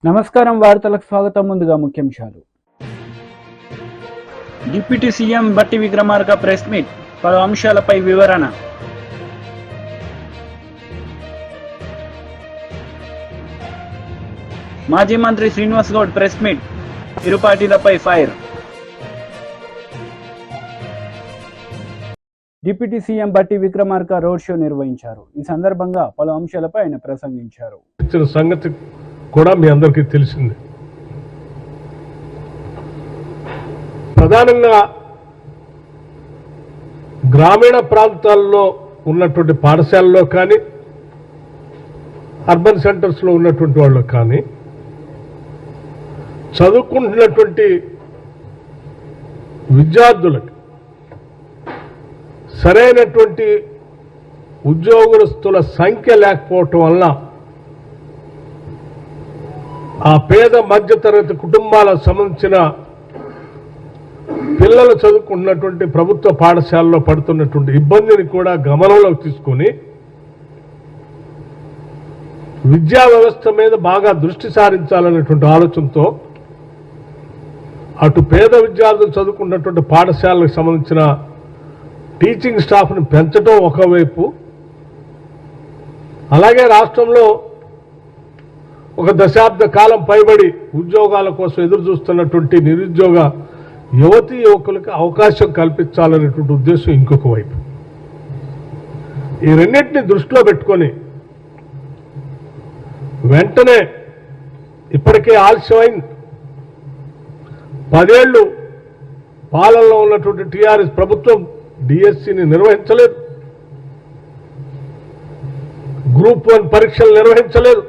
నమస్కారం వార్తలకు స్వాగతం. ముందుగా ముఖ్యాంశాలు. డిప్యూటీ సీఎం బట్టి విక్రమార్క ప్రెస్ మీట్, పలు అంశాలపై వివరణ. మాజీ మంత్రి శ్రీనివాస్ గౌడ్ ప్రెస్ మీట్, ఇరు పార్టీలపై ఫైర్. డిప్యూటీ సీఎం బట్టి విక్రమార్క రోడ్ షో నిర్వహించారు. ఈ సందర్భంగా పలు అంశాలపై ఆయన ప్రసంగించారు. సంగతి కూడా మీ అందరికీ తెలిసింది. ప్రధానంగా గ్రామీణ ప్రాంతాల్లో ఉన్నటువంటి పాఠశాలలో కానీ అర్బన్ సెంటర్స్లో ఉన్నటువంటి వాళ్ళు కానీ చదువుకుంటున్నటువంటి విద్యార్థులకు సరైనటువంటి ఉద్యోగస్తుల సంఖ్య లేకపోవటం వల్ల ఆ పేద మధ్యతరగతి కుటుంబాలకు సంబంధించిన పిల్లలు చదువుకున్నటువంటి ప్రభుత్వ పాఠశాలలో పడుతున్నటువంటి ఇబ్బందిని కూడా గమనంలోకి తీసుకొని విద్యా వ్యవస్థ మీద బాగా దృష్టి సారించాలనేటువంటి ఆలోచనతో అటు పేద విద్యార్థులు చదువుకున్నటువంటి పాఠశాలకు సంబంధించిన టీచింగ్ స్టాఫ్ని పెంచడం ఒకవైపు, అలాగే రాష్ట్రంలో ఒక దశాబ్ద కాలం పైబడి ఉద్యోగాల కోసం ఎదురు చూస్తున్నటువంటి నిరుద్యోగ యువతీ యువకులకు అవకాశం కల్పించాలనేటువంటి ఉద్దేశం ఇంకొక వైపు. ఈ రెండింటిని దృష్టిలో పెట్టుకొని వెంటనే ఇప్పటికే ఆలస్యమైంది 10 ఏళ్ళు పాలనలో ఉన్నటువంటి టీఆర్ఎస్ ప్రభుత్వం డిఎస్సిని నిర్వహించలేదు, గ్రూప్ 1 పరీక్షలు నిర్వహించలేదు,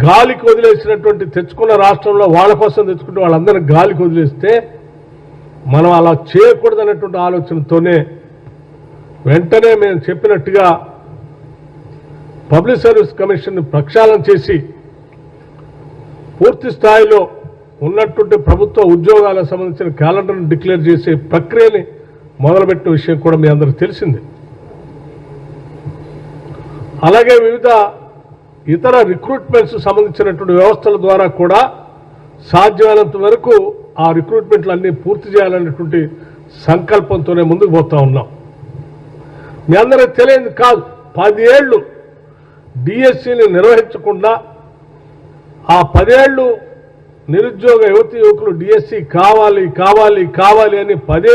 గాలికి వదిలేసినటువంటి తెచ్చుకున్న రాష్ట్రంలో వాళ్ళ కోసం తెచ్చుకుంటే వాళ్ళందరినీ గాలికి వదిలేస్తే మనం అలా చేయకూడదనేటువంటి ఆలోచనతోనే వెంటనే మేము చెప్పినట్టుగా పబ్లిక్ సర్వీస్ కమిషన్ ప్రక్షాళన చేసి పూర్తి స్థాయిలో ఉన్నటువంటి ప్రభుత్వ ఉద్యోగాలకు సంబంధించిన క్యాలెండర్ను డిక్లేర్ చేసే ప్రక్రియని మొదలుపెట్టిన విషయం కూడా మీ అందరికీ తెలిసింది. అలాగే వివిధ ఇతర రిక్రూట్మెంట్స్ సంబంధించినటువంటి వ్యవస్థల ద్వారా కూడా సాధ్యమైనంత వరకు ఆ రిక్రూట్మెంట్లు అన్నీ పూర్తి చేయాలనేటువంటి సంకల్పంతోనే ముందుకు పోతా ఉన్నాం. మీ అందరికీ తెలియదు కాదు, 10 ఏళ్ళు డిఎస్సిని నిర్వహించకుండా ఆ 10 ఏళ్ళు నిరుద్యోగ యువతి యువకులు డిఎస్సి కావాలి కావాలి కావాలి అని పదే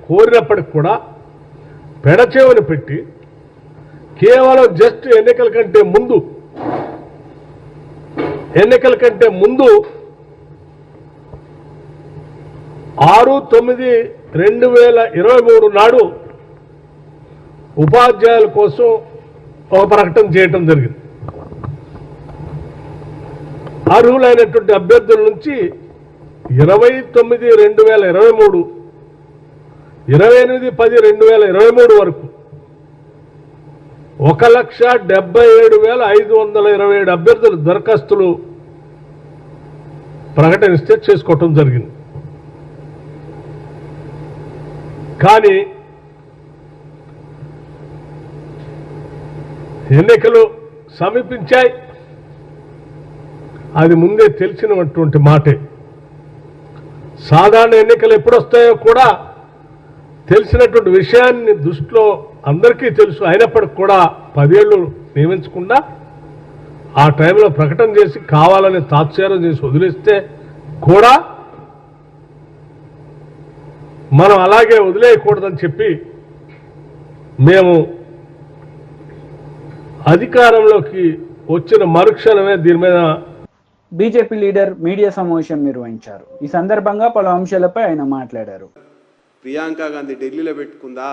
కోరినప్పటికి కూడా పెడచేవని పెట్టి కేవలం జస్ట్ ఎన్నికల కంటే ముందు 6/9/2023 నాడు ఉపాధ్యాయుల కోసం ఒక ప్రకటన చేయటం జరిగింది. అర్హులైనటువంటి అభ్యర్థుల నుంచి 29/2023, 28/10/2023 వరకు 1,77,527 అభ్యర్థులు దరఖాస్తులు ప్రకటనిస్తే చేసుకోవటం జరిగింది. కానీ ఎన్నికలు సమీపించాయి, అది ముందే తెలిసినటువంటి మాటే. సాధారణ ఎన్నికలు ఎప్పుడు వస్తాయో కూడా తెలిసినటువంటి విషయాన్ని దృష్టిలో అందరికీ తెలుసు. అయినప్పటికి కూడా 10 ఏళ్ళు నియమించకుండా ఆ టైంలో ప్రకటన చేసి కావాలని తాత్సారం చేసి వదిలేస్తే కూడా మనం అలాగే వదిలేయకూడదని చెప్పి మేము అధికారంలోకి వచ్చిన మరుక్షణమే దీని మీద బీజేపీ లీడర్ మీడియా సమావేశం నిర్వహించారు. ఈ సందర్భంగా పలు అంశాలపై ఆయన మాట్లాడారు. ప్రియాంక గాంధీ ఢిల్లీలో పెట్టుకుందా,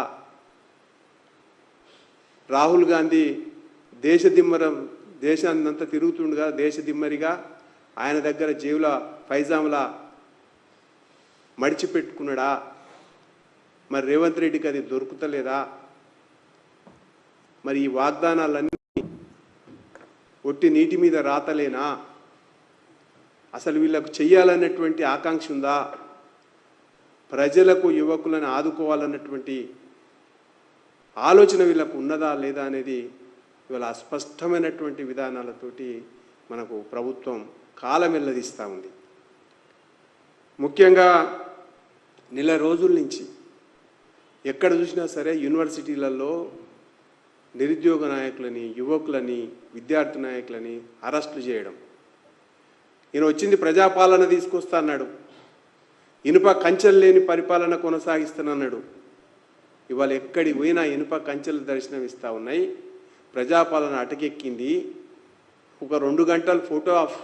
రాహుల్ గాంధీ దేశాన్నంతా తిరుగుతుండగా దేశదిమ్మరిగా ఆయన దగ్గర జేబుల పైజాములా మడిచిపెట్టుకున్నాడా, మరి రేవంత్ రెడ్డికి అది దొరుకుతలేదా? మరి ఈ వాగ్దానాలన్నీ ఒట్టి నీటి మీద రాతలేనా? అసలు వీళ్ళకు చెయ్యాలన్నటువంటి ఆకాంక్ష ఉందా? ప్రజలకు యువకులను ఆదుకోవాలన్నటువంటి ఆలోచన వీళ్ళకు ఉన్నదా లేదా అనేది ఇవాళ అస్పష్టమైనటువంటి విధానాలతోటి మనకు ప్రభుత్వం కాలమెల్లదీస్తూ ఉంది. ముఖ్యంగా నెల రోజుల నుంచి ఎక్కడ చూసినా సరే యూనివర్సిటీలలో నిరుద్యోగ నాయకులని, యువకులని, విద్యార్థి నాయకులని అరెస్టులు చేయడం. ఈయన వచ్చింది ప్రజాపాలన తీసుకొస్తా అన్నాడు, ఇనుప కంచెలు లేని పరిపాలన కొనసాగిస్తానన్నాడు. ఇవాళ ఎక్కడికి పోయినా ఇనుప కంచెలు దర్శనం ఇస్తూ ఉన్నాయి. ప్రజాపాలన అటకెక్కింది. ఒక 2 గంటలు ఫోటో ఆఫ్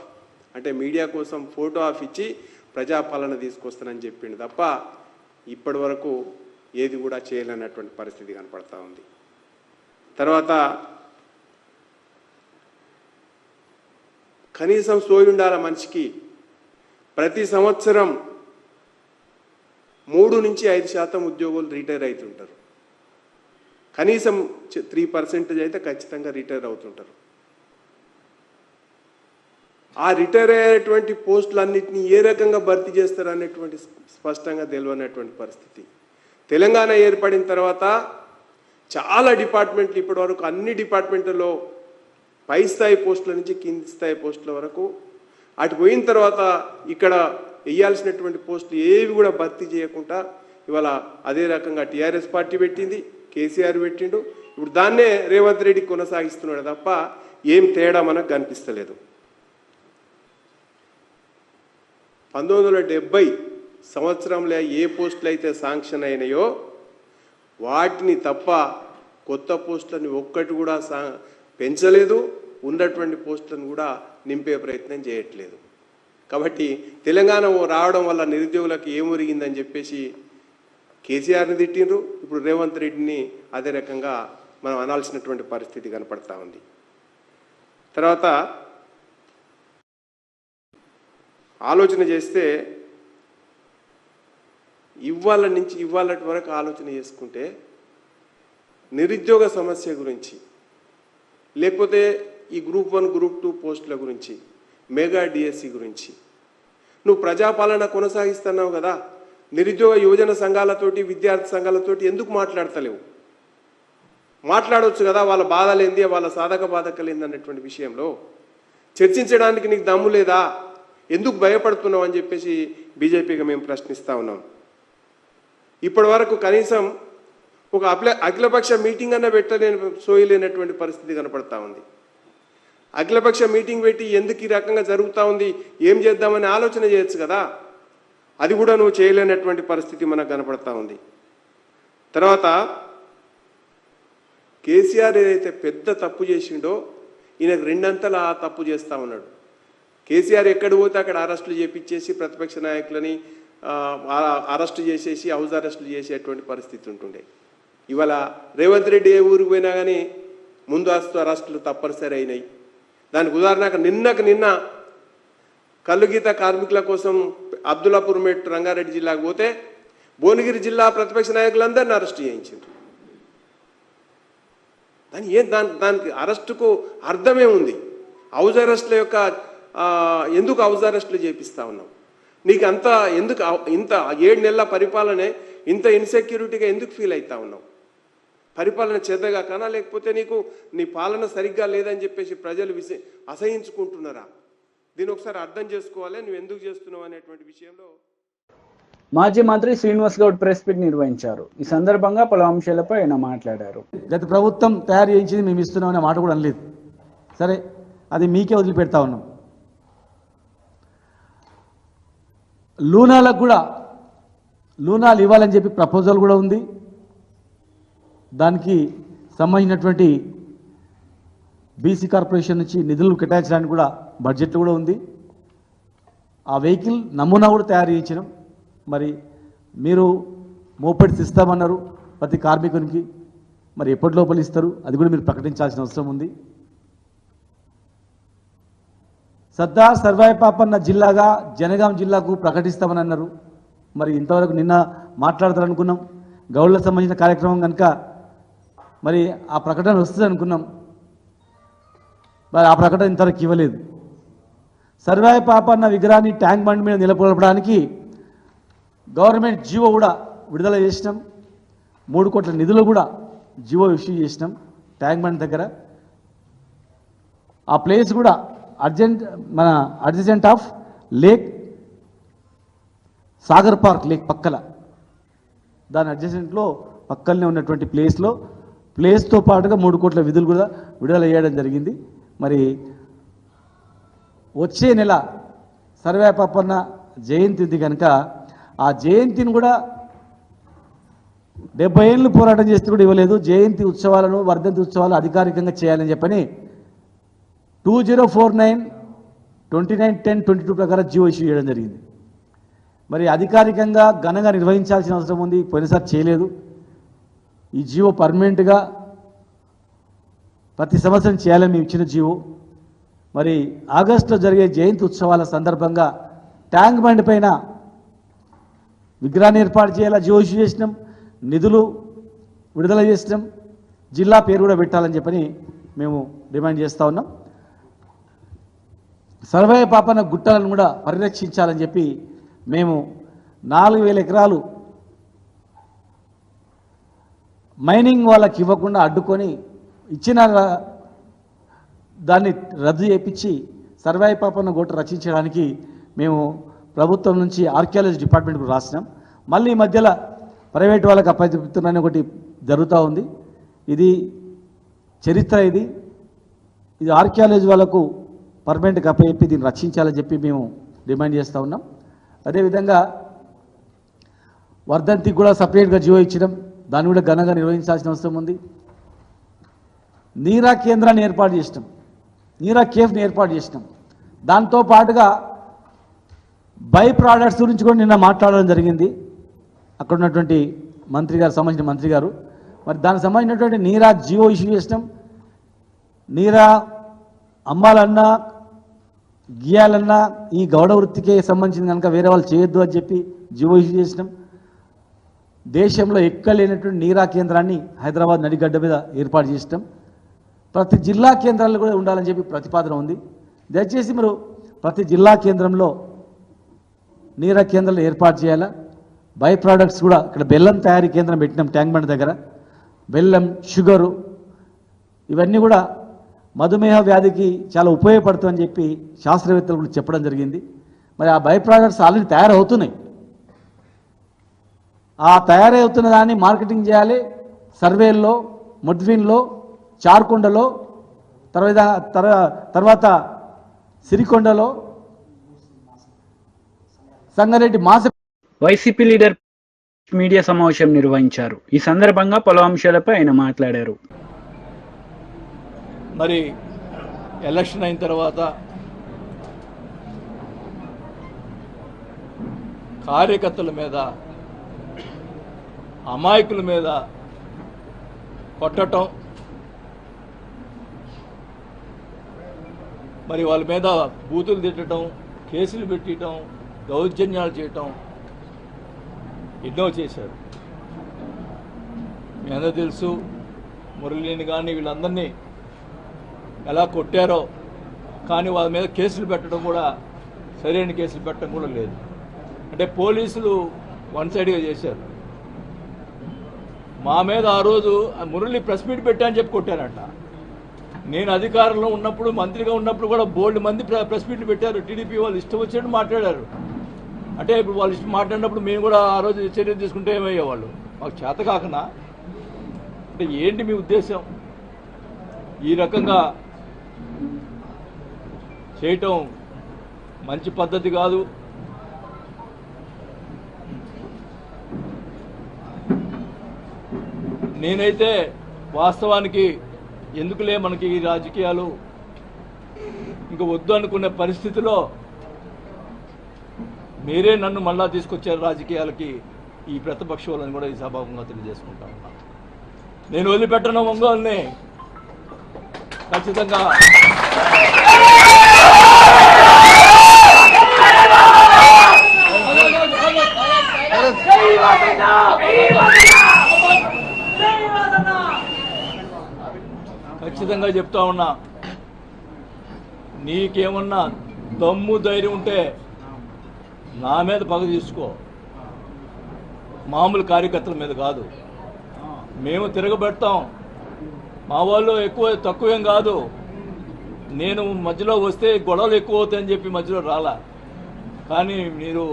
అంటే మీడియా కోసం ఫోటో ఆఫ్ ఇచ్చి ప్రజాపాలన తీసుకొస్తానని చెప్పిండు తప్ప ఇప్పటి వరకు ఏది కూడా చేయలేనటువంటి పరిస్థితి కనపడతా ఉంది. తర్వాత కనీసం సోయి ఉండాల మనిషికి. ప్రతి సంవత్సరం 3 నుంచి 5% ఉద్యోగులు రిటైర్ అవుతుంటారు. కనీసం 3% అయితే ఖచ్చితంగా రిటైర్ అవుతుంటారు. ఆ రిటైర్ అయ్యేటువంటి పోస్టులన్నింటినీ ఏ రకంగా భర్తీ చేస్తారు అనేటువంటి స్పష్టంగా తెలియనటువంటి పరిస్థితి. తెలంగాణ ఏర్పడిన తర్వాత చాలా డిపార్ట్మెంట్లు, ఇప్పటివరకు అన్ని డిపార్ట్మెంట్లలో పై స్థాయి పోస్టుల నుంచి కింది స్థాయి పోస్టుల వరకు అటు పోయిన తర్వాత ఇక్కడ వేయాల్సినటువంటి పోస్టులు ఏవి కూడా భర్తీ చేయకుండా ఇవాళ అదే రకంగా టీఆర్ఎస్ పార్టీ పెట్టింది, కేసీఆర్ పెట్టిండు. ఇప్పుడు దాన్నే రేవంత్ రెడ్డి కొనసాగిస్తున్నాడు తప్ప ఏం తేడా మనకు కనిపిస్తలేదు. 1970 సంవత్సరంలో ఏ పోస్టులు అయితే శాంక్షన్ అయినాయో వాటిని తప్ప కొత్త పోస్టులను ఒక్కటి కూడా పెంచలేదు, ఉన్నటువంటి పోస్టులను కూడా నింపే ప్రయత్నం చేయట్లేదు. కాబట్టి తెలంగాణ రావడం వల్ల నిరుద్యోగులకు ఏమొరిగిందని చెప్పేసి కేసీఆర్ని తిట్టిండ్రు. ఇప్పుడు రేవంత్ రెడ్డిని అదే రకంగా మనం అనాల్సినటువంటి పరిస్థితి కనపడతా ఉంది. తర్వాత ఆలోచన చేస్తే ఇవాళ నుంచి ఇవాళటి వరకు ఆలోచన చేసుకుంటే నిరుద్యోగ సమస్య గురించి, లేకపోతే ఈ గ్రూప్ 1 గ్రూప్ 2 పోస్టుల గురించి, మెగా డిఎస్సి గురించి నువ్వు ప్రజాపాలన కొనసాగిస్తున్నావు కదా, నిరుద్యోగ యువజన సంఘాలతోటి, విద్యార్థి సంఘాలతోటి ఎందుకు మాట్లాడతలేవు? మాట్లాడవచ్చు కదా, వాళ్ళ బాధలేంది, వాళ్ళ సాధక బాధకలు ఏంది అన్నటువంటి విషయంలో చర్చించడానికి నీకు దమ్ము లేదా? ఎందుకు భయపడుతున్నావు అని చెప్పేసి బీజేపీగా మేము ప్రశ్నిస్తూ ఉన్నాం. ఇప్పటి వరకు కనీసం ఒక అఖిలపక్ష మీటింగ్ అన్న సోయలేనటువంటి పరిస్థితి కనపడతా ఉంది. అఖిలపక్ష మీటింగ్ పెట్టి ఎందుకు ఈ రకంగా జరుగుతూ ఉంది, ఏం చేద్దామని ఆలోచన చేయొచ్చు కదా, అది కూడా నువ్వు చేయలేనటువంటి పరిస్థితి మనకు కనపడతా ఉంది. తర్వాత కేసీఆర్ ఏదైతే పెద్ద తప్పు చేసిండో ఈయనకు 2 అంతలా తప్పు చేస్తూ ఉన్నాడు. కేసీఆర్ ఎక్కడ పోతే అక్కడ అరెస్టులు చేపించేసి ప్రతిపక్ష నాయకులని అరెస్టు చేసేసి హౌస్ అరెస్టులు చేసేటువంటి పరిస్థితి ఉంటుండే. ఇవాళ రేవంత్ రెడ్డి ఏ ఊరికి పోయినా కానీ ముందు అరెస్టులు తప్పనిసరి అయినాయి. దానికి ఉదాహరణకు నిన్న కల్లుగీత కార్మికుల కోసం అబ్దుల్లాపూర్ మెట్ రంగారెడ్డి జిల్లాకు పోతే భువనగిరి జిల్లా ప్రతిపక్ష నాయకులందరినీ అరెస్టు చేయించారు. దానికి అరెస్టుకు అర్థమే ఉంది. హౌస్ అరెస్టుల యొక్క ఎందుకు హౌస్ అరెస్టులు చేపిస్తా ఉన్నావు? నీకు ఎందుకు ఇంత 7 నెలల పరిపాలనే ఇంత ఇన్సెక్యూరిటీగా ఎందుకు ఫీల్ అవుతా ఉన్నావు? పరిపాలన చేతగా కానా, లేకపోతే నీ పాలన సరిగ్గా లేదని చెప్పేసి ప్రజలు అసహించుకుంటున్నారా? దీని ఒకసారి అర్థం చేసుకోవాలి, నువ్వు ఎందుకు చేస్తున్నావు అనేటువంటి విషయంలో. మాజీ మంత్రి శ్రీనివాస్ గౌడ్ ప్రెస్ మీట్ నిర్వహించారు. ఈ సందర్భంగా పలు అంశాలపై ఆయన మాట్లాడారు. గత ప్రభుత్వం తయారు చేయించింది మేము ఇస్తున్నాం అనే మాట కూడా అనలేదు. సరే, అది మీకే వదిలిపెడతా ఉన్నాం. లూనాలకు కూడా లూనాలు ఇవ్వాలని చెప్పి ప్రపోజల్ కూడా ఉంది. దానికి సంబంధించినటువంటి బీసీ కార్పొరేషన్ నుంచి నిధులు కేటాయించడానికి కూడా బడ్జెట్ కూడా ఉంది. ఆ వెహికల్ నమూనా కూడా తయారు చేయించినాం. మరి మీరు మోపెడ్స్ ఇస్తామన్నారు ప్రతి కార్మికునికి, మరి ఎప్పటి లోపల ఇస్తారు అది కూడా మీరు ప్రకటించాల్సిన అవసరం ఉంది. సర్దార్ సర్వాయి పాపన్న జిల్లాగా జనగాం జిల్లాకు ప్రకటిస్తామని అన్నారు. మరి ఇంతవరకు నిన్న మాట్లాడతారనుకున్నాం. గౌడ్లకు సంబంధించిన కార్యక్రమం కనుక మరి ఆ ప్రకటన వస్తుంది అనుకున్నాం. మరి ఆ ప్రకటన ఇంతవరకు ఇవ్వలేదు. సర్వాయి పాపన్న విగ్రహాన్ని ట్యాంక్ బండ్ మీద నిలబడడానికి గవర్నమెంట్ జీవో కూడా విడుదల చేసినాం. 3 కోట్ల నిధులు కూడా జీవో ఇష్యూ చేసినాం ట్యాంక్ బండ్ దగ్గర. ఆ ప్లేస్ కూడా adjacent of lake Sagar park lake పక్కల, దాని అడ్జసెంట్లో పక్కనే ఉన్నటువంటి ప్లేస్తో పాటుగా 3 కోట్ల విధులు కూడా విడుదల చేయడం జరిగింది. మరి వచ్చే నెల సర్వే పాపన్న జయంతి ఉంది కనుక ఆ జయంతిని కూడా 70 ఏళ్ళు పోరాటం చేస్తే కూడా ఇవ్వలేదు. జయంతి ఉత్సవాలను, వర్ధంతి ఉత్సవాలు అధికారికంగా చేయాలని చెప్పని 2049/29/10/22 ప్రకారం జీవో ఇష్యూ చేయడం జరిగింది. మరి అధికారికంగా ఘనంగా నిర్వహించాల్సిన అవసరం ఉంది. పోయినసారి చేయలేదు. ఈ జీవో పర్మనెంట్గా ప్రతి సంవత్సరం చేయాలని మేము ఇచ్చిన జీవో. మరి ఆగస్టులో జరిగే జయంతి ఉత్సవాల సందర్భంగా ట్యాంక్ బండ్ పైన విగ్రహాన్ని ఏర్పాటు చేయాలా జీవో ఇష్యూ చేసినాం, నిధులు విడుదల చేసినాం, జిల్లా పేరు కూడా పెట్టాలని చెప్పని మేము డిమాండ్ చేస్తూ ఉన్నాం. సర్వే పాపన్న గుట్టలను కూడా పరిరక్షించాలని చెప్పి మేము 4000 ఎకరాలు మైనింగ్ వాళ్ళకి ఇవ్వకుండా అడ్డుకొని ఇచ్చిన దాన్ని రద్దు చేయించి సర్వే పాపన్న గుట్ట రచించడానికి మేము ప్రభుత్వం నుంచి ఆర్కియాలజీ డిపార్ట్మెంట్కు రాసినాం. మళ్ళీ ఈ మధ్యలో ప్రైవేట్ వాళ్ళకి అప్పచెప్తున్నారని ఒకటి జరుగుతూ ఉంది. ఇది చరిత్ర, ఇది ఆర్కియాలజీ వాళ్ళకు పర్మనెంట్గా అప్పచెప్పి దీన్ని రక్షించాలని చెప్పి మేము డిమాండ్ చేస్తూ ఉన్నాం. అదేవిధంగా వర్ధంతికి కూడా సపరేట్గా జీవో ఇచ్చడం, దాన్ని కూడా ఘనంగా నిర్వహించాల్సిన అవసరం ఉంది. నీరా కేంద్రాన్ని ఏర్పాటు చేసినాం, నీరా కేఫ్ని ఏర్పాటు చేసినాం. దాంతో పాటుగా బై ప్రోడక్ట్స్ గురించి కూడా నిన్న మాట్లాడడం జరిగింది అక్కడ ఉన్నటువంటి సంబంధించిన మంత్రి గారు. మరి దానికి సంబంధించినటువంటి నీరా జీవో ఇష్యూ చేసినాం. నీరా అమ్మాలన్నా గీయాలన్నా ఈ గౌడ వృత్తికే సంబంధించింది కనుక వేరే వాళ్ళు చేయొద్దు అని చెప్పి జీవో ఇష్యూ చేసినాం. దేశంలో ఎక్కడ లేనటువంటి నీరా కేంద్రాన్ని హైదరాబాద్ నడిగడ్డ మీద ఏర్పాటు చేసినాం. ప్రతి జిల్లా కేంద్రాల్లో కూడా ఉండాలని చెప్పి ప్రతిపాదన ఉంది. దయచేసి మీరు ప్రతి జిల్లా కేంద్రంలో నీరా కేంద్రాలు ఏర్పాటు చేయాలా. బై ప్రోడక్ట్స్ కూడా ఇక్కడ బెల్లం తయారీ కేంద్రం పెట్టినాం ట్యాంక్ బండ్ దగ్గర. బెల్లం, షుగరు ఇవన్నీ కూడా మధుమేహ వ్యాధికి చాలా ఉపయోగపడుతుందని చెప్పి శాస్త్రవేత్తలు కూడా చెప్పడం జరిగింది. మరి ఆ బై ప్రోడక్ట్స్ ఆల్రెడీ తయారవుతున్నాయి. ఆ తయారవుతున్న దాన్ని మార్కెటింగ్ చేయాలి. సర్వేల్లో, ముడ్విన్లో, చార్కొండలో, తర్వాత సిరికొండలో, సంగారెడ్డి వైసీపీ లీడర్ మీడియా సమావేశం నిర్వహించారు. ఈ సందర్భంగా పలు అంశాలపై ఆయన మాట్లాడారు. మరి ఎలక్షన్ అయిన తర్వాత కార్యకర్తల మీద, అమాయకుల మీద కొట్టడం, మరి వాళ్ళ మీద బూతులు తిట్టడం, కేసులు పెట్టడం, దౌర్జన్యాలు చేయటం ఎన్నో చేశారు. మీ అందరూ తెలుసు. మురళిని కానీ వీళ్ళందరినీ ఎలా కొట్టారో, కానీ వాళ్ళ మీద కేసులు పెట్టడం కూడా, సరైన కేసులు పెట్టడం కూడా లేదు. అంటే పోలీసులు వన్ సైడ్గా చేశారు. మా మీద ఆ రోజు మురళి ప్రెస్ మీట్ పెట్టా అని చెప్పి కొట్టారంట. నేను అధికారంలో ఉన్నప్పుడు, మంత్రిగా ఉన్నప్పుడు కూడా బోల్డ్ మంది ప్రెస్ మీట్లు పెట్టారు. టీడీపీ వాళ్ళు ఇష్టం వచ్చినట్టు మాట్లాడారు. అంటే ఇప్పుడు వాళ్ళు ఇష్టం మాట్లాడినప్పుడు మేము కూడా ఆ రోజు చర్య తీసుకుంటే ఏమయ్యేవాళ్ళు? మాకు చేత కాకనా? అంటే ఏంటి మీ ఉద్దేశం? ఈ రకంగా చేయటం మంచి పద్ధతి కాదు. నేనైతే వాస్తవానికి ఎందుకులే మనకి ఈ రాజకీయాలు ఇంకా వద్దు అనుకునే పరిస్థితిలో మీరే నన్ను మళ్ళా తీసుకొచ్చారు రాజకీయాలకి, ఈ ప్రతిపక్షాలను కూడా ఈ సభాముఖంగా తెలియజేసుకుంటా ఉన్నా. నేను వదిలిపెట్టను ఒంగోలుని. ఖచ్చితంగా ఖచ్చితంగా చెప్తా ఉన్నా, నీకేమన్నా దమ్ము ధైర్యం ఉంటే నా మీద పగ తీసుకో, మామూలు కార్యకర్తల మీద కాదు. మేము తిరగబెడతాం. మా వాళ్ళు ఎక్కువ తక్కువేం కాదు. నేను మధ్యలో వస్తే గొడవలు ఎక్కువ అవుతాయని చెప్పి మధ్యలో రాలా. కానీ మీరు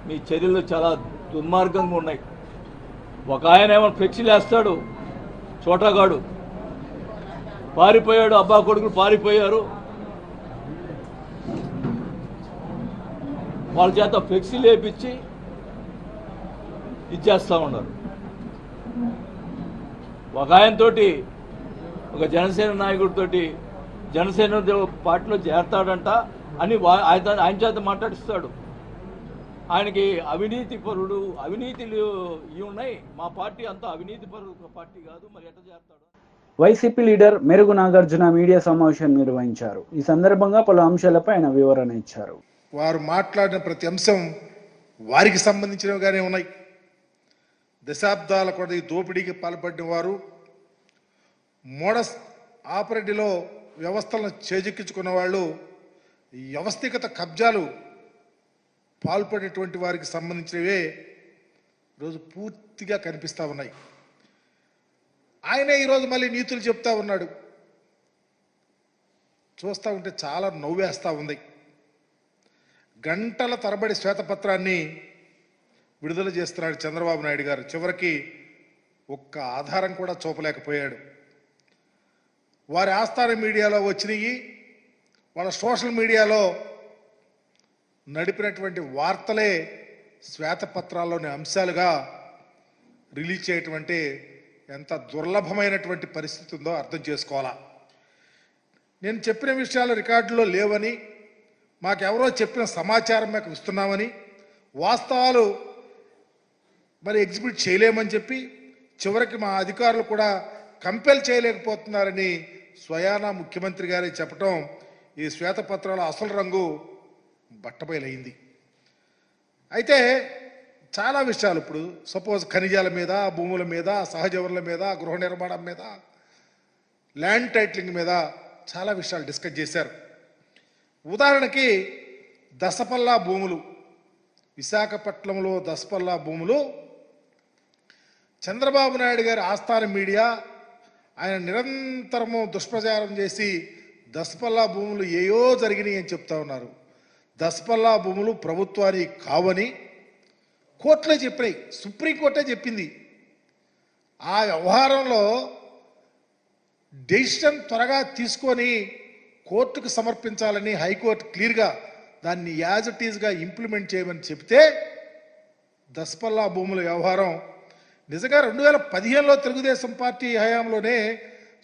మీ చర్యలు చాలా దుర్మార్గంగా ఉన్నాయి. ఒక ఆయన ఏమో ఫ్లెక్సీలు వేస్తాడు, చోటాగాడు పారిపోయాడు, అబ్బా కొడుకులు పారిపోయారు, వాళ్ళ చేత ఫ్లెక్సీలు వేపించి ఇచ్చేస్తూ ఉన్నారు. ఒక ఆయనతోటి, ఒక జనసేన నాయకుడితోటి జనసేన పార్టీలో చేరతాడంట అని ఆయన చేత మాట్లాడిస్తాడు. ఆయనకి అవినీతి పరుడు, అవినీతిలు ఇవి ఉన్నాయి, మా పార్టీ అంతా అవినీతి పరుడు పార్టీ కాదు, మరి ఎట్లా చేస్తాడు? వైసీపీ లీడర్ మెరుగు నాగార్జున మీడియా సమావేశం నిర్వహించారు. ఈ సందర్భంగా పలు అంశాలపై ఆయన వివరణ ఇచ్చారు. వారు మాట్లాడిన ప్రతి అంశం వారికి సంబంధించినవిగానే ఉన్నాయి. దశాబ్దాల కొద్ది దోపిడీకి పాల్పడిన వారు, మోడస్ ఆపరేటివ్లో వ్యవస్థలను చేజెక్కించుకున్న వాళ్ళు, వ్యవస్థిగత కబ్జాలు పాల్పడేటువంటి వారికి సంబంధించినవే ఈరోజు పూర్తిగా కనిపిస్తూ ఉన్నాయి. ఆయనే ఈరోజు మళ్ళీ నీతులు చెప్తా ఉన్నాడు. చూస్తూ ఉంటే చాలా నవ్వేస్తూ ఉంది. గంటల తరబడి శ్వేతపత్రాన్ని విడుదల చేస్తున్నాడు చంద్రబాబు నాయుడు గారు. చివరికి ఒక్క ఆధారం కూడా చూపలేకపోయాడు. వారి ఆస్థాన మీడియాలో వచ్చినవి, వాళ్ళ సోషల్ మీడియాలో నడిపినటువంటి వార్తలే శ్వేతపత్రాల్లోని అంశాలుగా రిలీజ్ చేయటం ఎంత దుర్లభమైనటువంటి పరిస్థితి ఉందో అర్థం చేసుకోవాలా. నేను చెప్పిన విషయాలు రికార్డులో లేవని, మాకెవరో చెప్పిన సమాచారం మాకు ఇస్తున్నామని, వాస్తవాలు మరి ఎగ్జిబిట్ చేయలేమని చెప్పి చివరికి మా అధికారులు కూడా కంపెల్ చేయలేకపోతున్నారని స్వయానా ముఖ్యమంత్రి గారే చెప్పటం ఈ శ్వేతపత్రాల అసలు రంగు బట్టబయలైంది. అయితే చాలా విషయాలు ఇప్పుడు సపోజ్ ఖనిజాల మీద, భూముల మీద, సహజ వనరుల మీద, గృహ నిర్మాణం మీద, ల్యాండ్ టైటిలింగ్ మీద చాలా విషయాలు డిస్కస్ చేశారు. ఉదాహరణకి దసపల్లా భూములు, విశాఖపట్నంలో దసపల్లా భూములు చంద్రబాబు నాయుడు గారి ఆస్థాన మీడియా ఆయన నిరంతరము దుష్ప్రచారం చేసి దసపల్లా భూములు ఏయో జరిగినాయి అని చెప్తా ఉన్నారు. దసపల్లా భూములు ప్రభుత్వానికి కావని కోర్టులో చెప్పినాయి, సుప్రీంకోర్టే చెప్పింది. ఆ వ్యవహారంలో డెసిషన్ త్వరగా తీసుకొని కోర్టుకు సమర్పించాలని హైకోర్టు క్లియర్గా దాన్ని యాజ్ ఇట్ ఈజ్గా ఇంప్లిమెంట్ చేయమని చెప్తే దసపల్లా భూముల వ్యవహారం నిజంగా 2015లో తెలుగుదేశం పార్టీ హయాంలోనే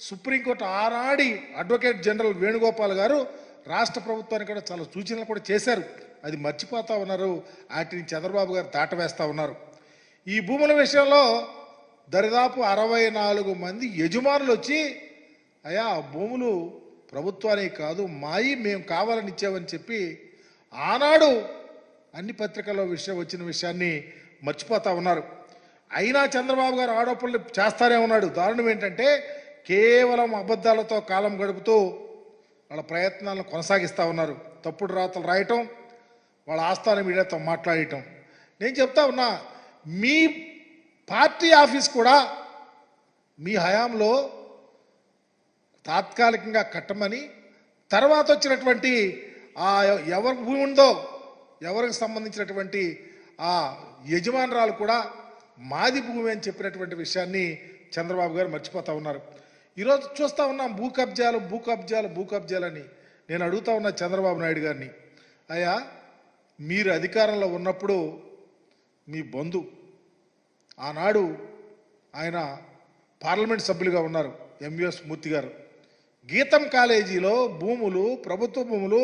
సుప్రీంకోర్టు ఆనాడి అడ్వకేట్ జనరల్ వేణుగోపాల్ గారు రాష్ట్ర ప్రభుత్వానికి కూడా చాలా సూచనలు కూడా చేశారు. అది మర్చిపోతా ఉన్నారు, వాటిని చంద్రబాబు గారు దాటవేస్తూ ఉన్నారు. ఈ భూముల విషయంలో దరిదాపు 64 మంది యజమానులు వచ్చి, అయ్యా భూములు ప్రభుత్వానికి కాదు మాయి, మేము కావాలని ఇచ్చామని చెప్పి ఆనాడు అన్ని పత్రికల్లో వచ్చిన విషయాన్ని మర్చిపోతా ఉన్నారు. అయినా చంద్రబాబు గారు ఆరోపణలు చేస్తానే ఉన్నాడు. దారుణం ఏంటంటే కేవలం అబద్ధాలతో కాలం గడుపుతూ వాళ్ళ ప్రయత్నాలను కొనసాగిస్తూ ఉన్నారు. తప్పుడు రాతలు రాయటం, వాళ్ళ ఆస్థాన మీడియాతో మాట్లాడటం. నేను చెప్తా ఉన్నా, మీ పార్టీ ఆఫీస్ కూడా మీ హయాంలో తాత్కాలికంగా కట్టమని, తర్వాత వచ్చినటువంటి ఎవరి భూమి ఉందో ఎవరికి సంబంధించినటువంటి ఆ యజమానురాలు కూడా మాది భూమి అని చెప్పినటువంటి విషయాన్ని చంద్రబాబు గారు మర్చిపోతూ ఉన్నారు. ఈరోజు చూస్తూ ఉన్నాం భూ కబ్జాలని. నేను అడుగుతా ఉన్నా చంద్రబాబు నాయుడు గారిని, అయ్యా మీరు అధికారంలో ఉన్నప్పుడు మీ బంధు ఆనాడు ఆయన పార్లమెంట్ సభ్యులుగా ఉన్నారు ఎంవిఎస్ మూర్తి గారు, గీతం కాలేజీలో భూములు, ప్రభుత్వ భూములు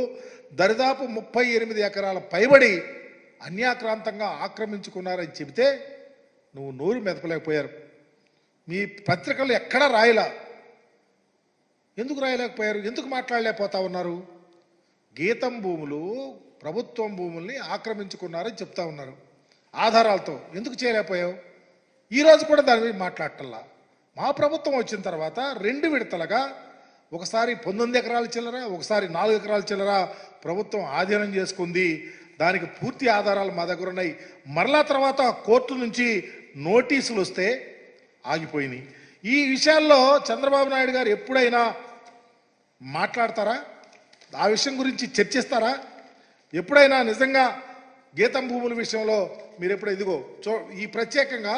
దరిదాపు 38 ఎకరాల పైబడి అన్యాక్రాంతంగా ఆక్రమించుకున్నారని చెబితే నువ్వు నోరు మెదపలేకపోయారు. మీ పత్రికలు ఎక్కడా రాయలా. ఎందుకు రాయలేకపోయారు? ఎందుకు మాట్లాడలేకపోతా ఉన్నారు? గీతం భూములు, ప్రభుత్వం భూముల్ని ఆక్రమించుకున్నారని చెప్తా ఉన్నారు ఆధారాలతో. ఎందుకు చేయలేకపోయావు? ఈరోజు కూడా దాని మీద మాట్లాడటల్లా. మా ప్రభుత్వం వచ్చిన తర్వాత 2 విడతలుగా, ఒకసారి 19 ఎకరాల చిల్లర, ఒకసారి 4 ఎకరాల చిల్లర ప్రభుత్వం ఆధీనం చేసుకుంది. దానికి పూర్తి ఆధారాలు మా దగ్గర ఉన్నాయి. మరలా తర్వాత కోర్టు నుంచి నోటీసులు వస్తే ఆగిపోయినాయి. ఈ విషయాల్లో చంద్రబాబు నాయుడు గారు ఎప్పుడైనా మాట్లాడతారా? ఆ విషయం గురించి చర్చిస్తారా? ఎప్పుడైనా నిజంగా గీతం భూముల విషయంలో మీరు ఎప్పుడు ఇదిగో ఈ ప్రత్యేకంగా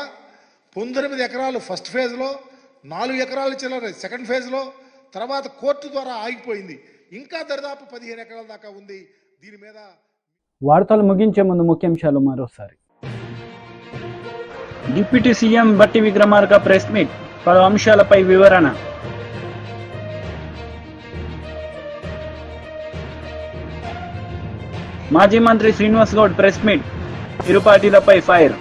19 ఎకరాలు ఫస్ట్ ఫేజ్లో, 4 ఎకరాల చిల్లర సెకండ్ ఫేజ్లో, తర్వాత కోర్టు ద్వారా ఆగిపోయింది. ఇంకా దరిదాపు 15 ఎకరాల దాకా ఉంది. దీని మీద వార్తలు ముగించే ముందు ముఖ్యాంశాలు మరోసారి. డిప్యూటీ సీఎం బట్టి విక్రమార్క ప్రెస్ మీట్, పలు అంశాలపై వివరణ. మాజీ మంత్రి శ్రీనివాస్ గౌడ్ ప్రెస్ మీట్, ఇరు పార్టీలపై ఫైర్.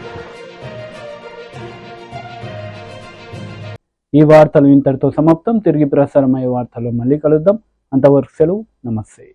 ఈ వార్తలు ఇంతటితో సమాప్తం. తిరిగి ప్రసారమయ్యే వార్తల్లో మళ్ళీ కలుద్దాం. అంతవరకు సెలవు. నమస్తే.